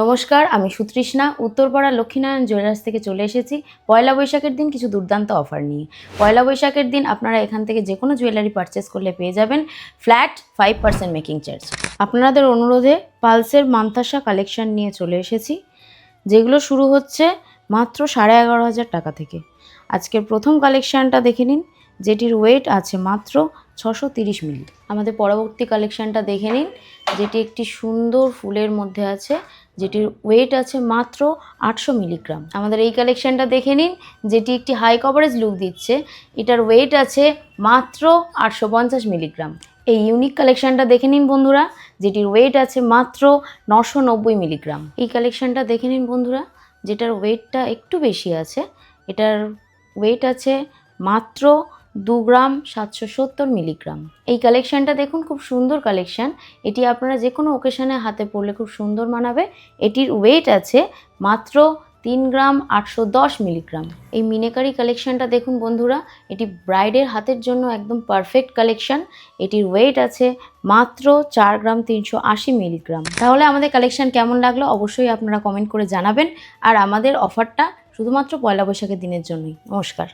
নমস্কার, আমি সুতৃষ্ণা উত্তরপাড়া লক্ষ্মীনারায়ণ জুয়েলার্স থেকে চলে এসেছি পয়লা বৈশাখের দিন কিছু দুর্দান্ত অফার নিয়ে। পয়লা বৈশাখের দিন আপনারা এখান থেকে যে কোনো জুয়েলারি পারচেস করলে পেয়ে যাবেন ফ্ল্যাট 5% মেকিং চার্জ। আপনাদের অনুরোধে পালসের মান্তাসা কালেকশন নিয়ে চলে এসেছি, যেগুলো শুরু হচ্ছে মাত্র 11,500 টাকা থেকে। আজকের প্রথম কালেকশানটা দেখে নিন, যেটির ওয়েট আছে মাত্র 630 মিলি। আমাদের পরবর্তী কালেকশানটা দেখে নিন, যেটি একটি সুন্দর ফুলের মধ্যে আছে, যেটির ওয়েট আছে মাত্র 800 মিলিগ্রাম। আমাদের এই কালেকশানটা দেখে নিন, যেটি একটি হাই কভারেজ লুক দিচ্ছে, এটার ওয়েট আছে মাত্র 850 মিলিগ্রাম। এই ইউনিক কালেকশানটা দেখে নিন বন্ধুরা, যেটির ওয়েট আছে মাত্র 990 মিলিগ্রাম। এই কালেকশানটা দেখে নিন বন্ধুরা, যেটার ওয়েটটা একটু বেশি আছে, এটার ওয়েট আছে মাত্র 2 গ্রাম 770 মিলিগ্রাম। এই কালেকশানটা দেখুন, খুব সুন্দর কালেকশান। এটি আপনারা যে কোনো ওকেশানে হাতে পরলে খুব সুন্দর মানাবে। এটির ওয়েট আছে মাত্র 3 গ্রাম 810 মিলিগ্রাম। এই মিনেকারি কালেকশানটা দেখুন বন্ধুরা, এটি ব্রাইডের হাতের জন্য একদম পারফেক্ট কালেকশান। এটির ওয়েট আছে মাত্র 4 গ্রাম 380 মিলিগ্রাম। তাহলে আমাদের কালেকশান কেমন লাগলো অবশ্যই আপনারা কমেন্ট করে জানাবেন। আর আমাদের অফারটা শুধুমাত্র পয়লা বৈশাখের দিনের জন্যই। নমস্কার।